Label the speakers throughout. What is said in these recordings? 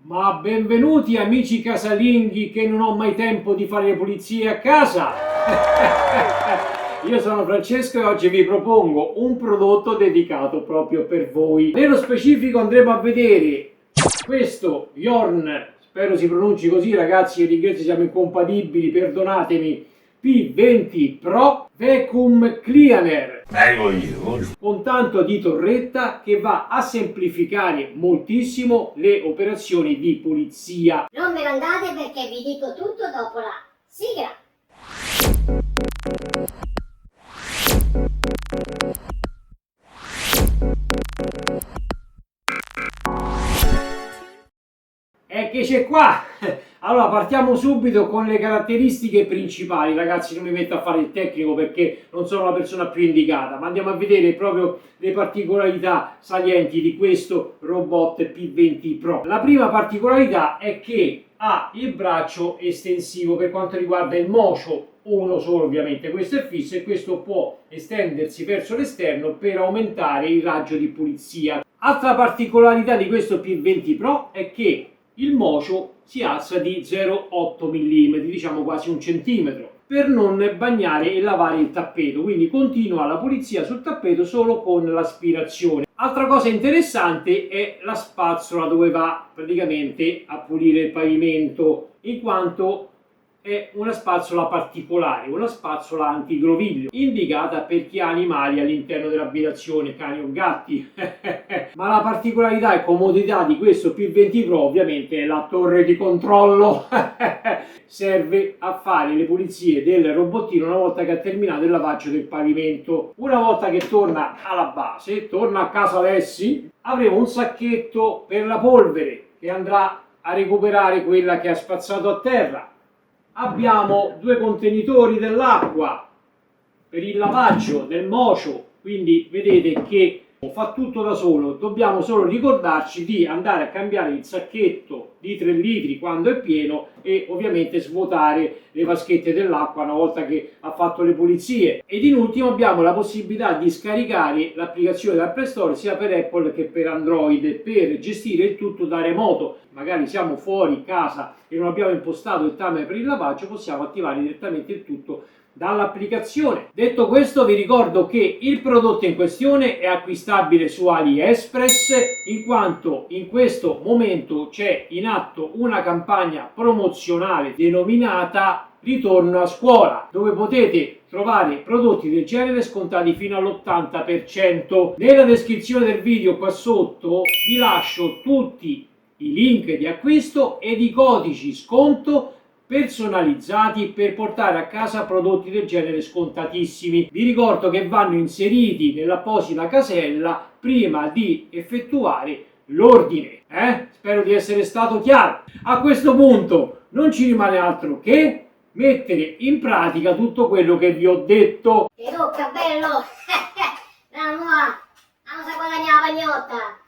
Speaker 1: Ma benvenuti amici casalinghi che non ho mai tempo di fare le pulizie a casa. Io sono Francesco e oggi vi propongo un prodotto dedicato proprio per voi. Nello specifico andremo a vedere questo Yorn, spero si pronunci così ragazzi, in inglese siamo incompatibili, perdonatemi, P20 Pro Vacuum Cleaner con tanto di torretta che va a semplificare moltissimo le operazioni di pulizia.
Speaker 2: Non me ne andate perché vi dico tutto dopo la sigla.
Speaker 1: E che c'è qua? Allora partiamo subito con le caratteristiche principali, ragazzi. Non mi metto a fare il tecnico perché non sono la persona più indicata, ma andiamo a vedere proprio le particolarità salienti di questo robot P20 Pro. La prima particolarità è che ha il braccio estensivo per quanto riguarda il mocio, uno solo ovviamente, questo è fisso e questo può estendersi verso l'esterno per aumentare il raggio di pulizia. Altra particolarità di questo P20 Pro è che il mocio si alza di 0,8 mm, diciamo quasi un centimetro, per non bagnare e lavare il tappeto, quindi continua la pulizia sul tappeto solo con l'aspirazione. Altra cosa interessante è la spazzola dove va praticamente a pulire il pavimento, in quanto è una spazzola particolare, una spazzola antigroviglio, indicata per chi ha animali all'interno dell'abitazione, cani o gatti. Ma la particolarità e comodità di questo P20 Pro ovviamente è la torre di controllo. Serve a fare le pulizie del robottino una volta che ha terminato il lavaggio del pavimento. Una volta che torna alla base, torna a casa Alessi, avremo un sacchetto per la polvere che andrà a recuperare quella che ha spazzato a terra. Abbiamo due contenitori dell'acqua per il lavaggio del mocio, quindi vedete che fa tutto da solo. Dobbiamo solo ricordarci di andare a cambiare il sacchetto di 3 litri quando è pieno e ovviamente svuotare le vaschette dell'acqua una volta che ha fatto le pulizie. Ed in ultimo abbiamo la possibilità di scaricare l'applicazione dal Play Store sia per Apple che per Android per gestire il tutto da remoto. Magari siamo fuori casa e non abbiamo impostato il timer per il lavaggio, possiamo attivare direttamente il tutto dall'applicazione. Detto questo, vi ricordo che il prodotto in questione è acquistabile su AliExpress, in quanto in questo momento c'è in atto una campagna promozionale denominata Ritorno a scuola, dove potete trovare prodotti del genere scontati fino all'80%. Nella descrizione del video qua sotto vi lascio tutti i link di acquisto ed i codici sconto personalizzati per portare a casa prodotti del genere scontatissimi. Vi ricordo che vanno inseriti nell'apposita casella prima di effettuare l'ordine. Spero di essere stato chiaro. A questo punto non ci rimane altro che mettere in pratica tutto quello che vi ho detto.
Speaker 2: Che tocca, bello! Andiamo a guadagnare la pagnotta!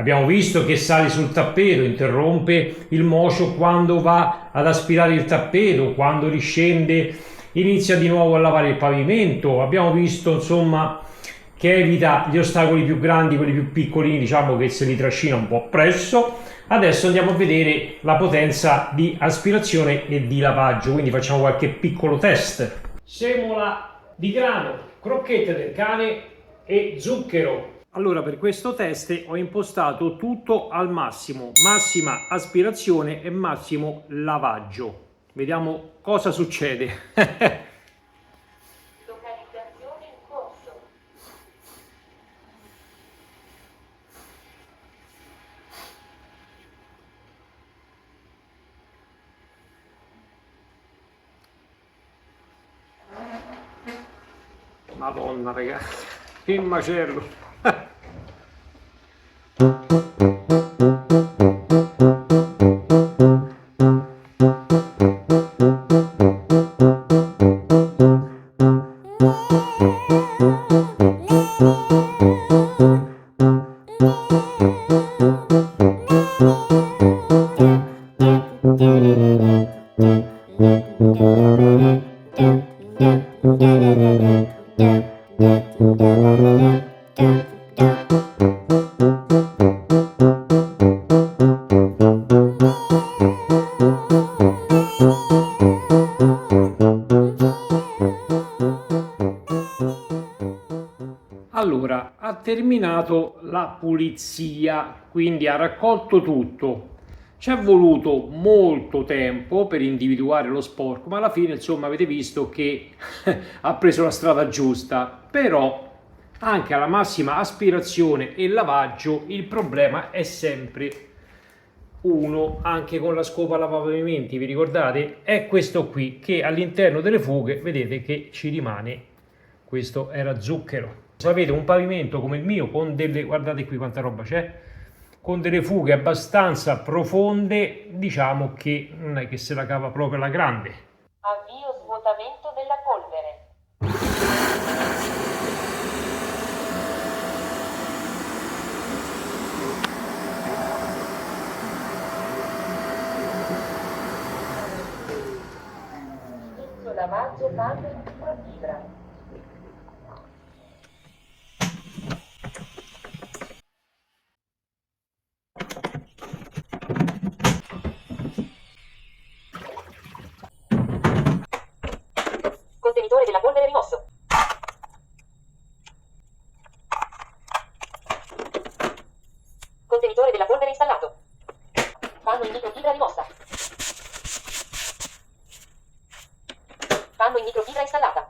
Speaker 1: Abbiamo visto che sale sul tappeto, interrompe il mocio quando va ad aspirare il tappeto, quando riscende inizia di nuovo a lavare il pavimento. Abbiamo visto insomma che evita gli ostacoli più grandi, quelli più piccolini, diciamo che se li trascina un po' appresso. Adesso andiamo a vedere la potenza di aspirazione e di lavaggio, quindi facciamo qualche piccolo test. Semola di grano, crocchette del cane e zucchero. Allora, per questo test ho impostato tutto al massimo, massima aspirazione e massimo lavaggio. Vediamo cosa succede.
Speaker 3: Localizzazione in corso.
Speaker 1: Madonna ragazzi, che macello. Allora, ha terminato la pulizia, quindi ha raccolto tutto. Ci è voluto molto tempo per individuare lo sporco, ma alla fine, insomma, avete visto che ha preso la strada giusta. Però, anche alla massima aspirazione e lavaggio, il problema è sempre uno, anche con la scopa lavapavimenti, vi ricordate? È questo qui, che all'interno delle fughe, vedete che ci rimane, questo era zucchero. Se avete un pavimento come il mio con delle, guardate qui quanta roba c'è, con delle fughe abbastanza profonde, diciamo che non è che se la cava proprio la grande.
Speaker 3: Avvio svuotamento della polvere. Inizio lavaggio panno in microfibra. Contenitore della polvere rimosso. Contenitore della polvere installato. Panno in microfibra rimossa. Panno in microfibra installata.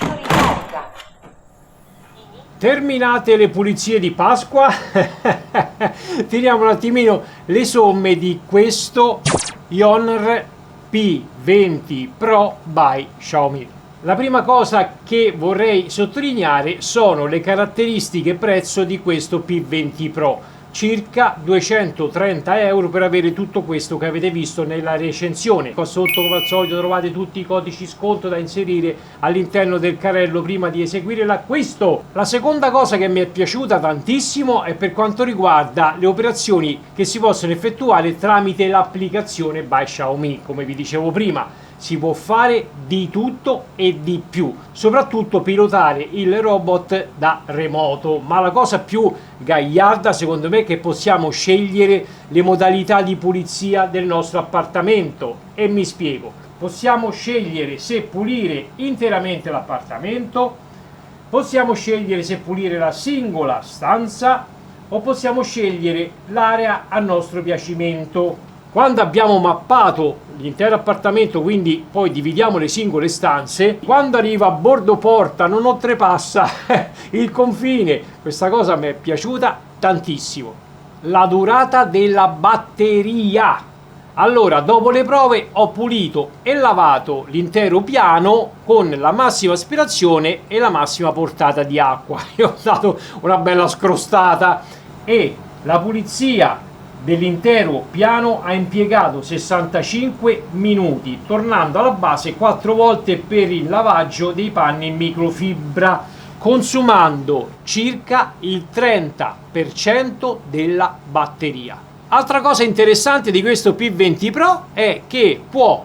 Speaker 3: Ricarica.
Speaker 1: Terminate le pulizie di Pasqua, tiriamo un attimino le somme di questo Honor P20 Pro by Xiaomi. La prima cosa che vorrei sottolineare sono le caratteristiche prezzo di questo P20 Pro. Circa 230 euro per avere tutto questo che avete visto nella recensione. Qua sotto, come al solito, trovate tutti i codici sconto da inserire all'interno del carrello prima di eseguire l'acquisto. La seconda cosa che mi è piaciuta tantissimo è per quanto riguarda le operazioni che si possono effettuare tramite l'applicazione by Xiaomi. Come vi dicevo prima, si può fare di tutto e di più, soprattutto pilotare il robot da remoto, ma la cosa più gagliarda secondo me è che possiamo scegliere le modalità di pulizia del nostro appartamento, e mi spiego. Possiamo scegliere se pulire interamente l'appartamento, possiamo scegliere se pulire la singola stanza o possiamo scegliere l'area a nostro piacimento. Quando abbiamo mappato l'intero appartamento, quindi poi dividiamo le singole stanze, quando arriva a bordo porta non oltrepassa il confine. Questa cosa mi è piaciuta tantissimo. La durata della batteria. Allora, dopo le prove ho pulito e lavato l'intero piano con la massima aspirazione e la massima portata di acqua. Io ho dato una bella scrostata e la pulizia dell'intero piano ha impiegato 65 minuti, tornando alla base 4 volte per il lavaggio dei panni in microfibra, consumando circa il 30% della batteria. Altra cosa interessante di questo P20 Pro è che può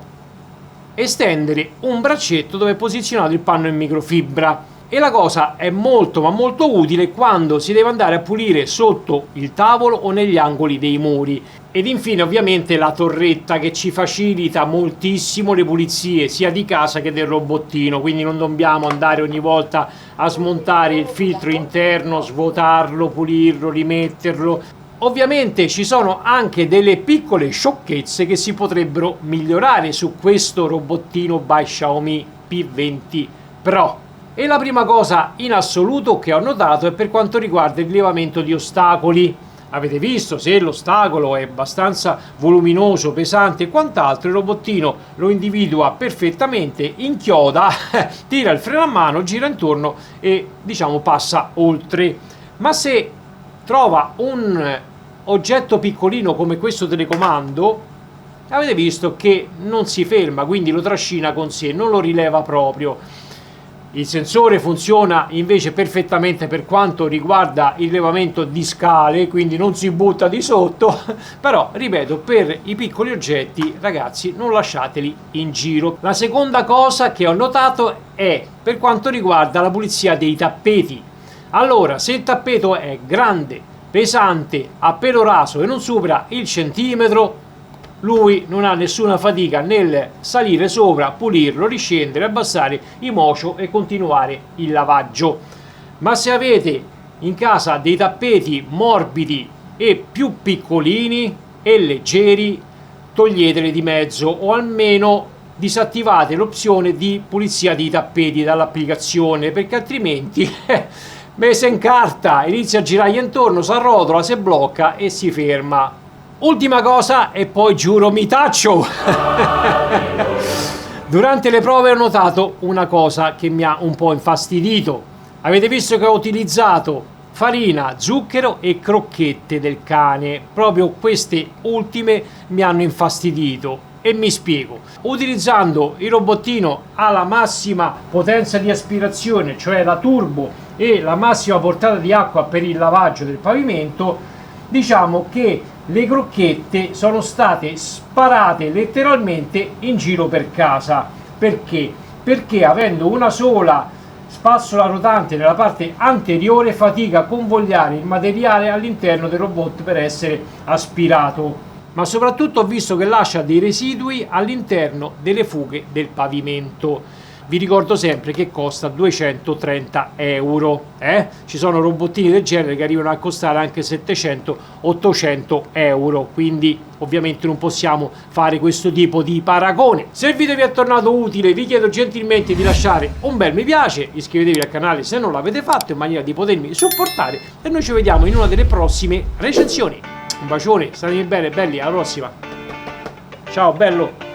Speaker 1: estendere un braccetto dove è posizionato il panno in microfibra, e la cosa è molto ma molto utile quando si deve andare a pulire sotto il tavolo o negli angoli dei muri. Ed infine ovviamente la torretta, che ci facilita moltissimo le pulizie sia di casa che del robottino, quindi non dobbiamo andare ogni volta a smontare il filtro interno, svuotarlo, pulirlo, rimetterlo. Ovviamente ci sono anche delle piccole sciocchezze che si potrebbero migliorare su questo robottino by Xiaomi P20 Pro. E la prima cosa in assoluto che ho notato è per quanto riguarda il rilevamento di ostacoli. Avete visto, se l'ostacolo è abbastanza voluminoso, pesante e quant'altro, il robottino lo individua perfettamente, inchioda, tira il freno a mano, gira intorno e diciamo passa oltre. Ma se trova un oggetto piccolino come questo telecomando, avete visto che non si ferma, quindi lo trascina con sé, non lo rileva proprio. Il sensore funziona invece perfettamente per quanto riguarda il rilevamento di scale, quindi non si butta di sotto, però ripeto, per i piccoli oggetti ragazzi non lasciateli in giro. La seconda cosa che ho notato è per quanto riguarda la pulizia dei tappeti. Allora, se il tappeto è grande, pesante, a pelo raso e non supera il centimetro, lui non ha nessuna fatica nel salire sopra, pulirlo, riscendere, abbassare i mocio e continuare il lavaggio. Ma se avete in casa dei tappeti morbidi e più piccolini e leggeri, toglieteli di mezzo o almeno disattivate l'opzione di pulizia dei tappeti dall'applicazione, perché altrimenti messa in carta, inizia a girargli intorno, si arrotola, si blocca e si ferma. Ultima cosa e poi giuro mi taccio. Durante le prove ho notato una cosa che mi ha un po' infastidito. Avete visto che ho utilizzato farina, zucchero e crocchette del cane. Proprio queste ultime mi hanno infastidito. E mi spiego. Utilizzando il robottino alla massima potenza di aspirazione, cioè la turbo, e la massima portata di acqua per il lavaggio del pavimento, diciamo che le crocchette sono state sparate letteralmente in giro per casa. Perché? Perché avendo una sola spazzola rotante nella parte anteriore fatica a convogliare il materiale all'interno del robot per essere aspirato. Ma soprattutto ho visto che lascia dei residui all'interno delle fughe del pavimento. Vi ricordo sempre che costa 230 euro. Ci sono robottini del genere che arrivano a costare anche 700-800 euro, quindi ovviamente non possiamo fare questo tipo di paragone. Se il video vi è tornato utile vi chiedo gentilmente di lasciare un bel mi piace, iscrivetevi al canale se non l'avete fatto in maniera di potermi supportare e noi ci vediamo in una delle prossime recensioni. Un bacione, state bene belli, alla prossima. Ciao bello.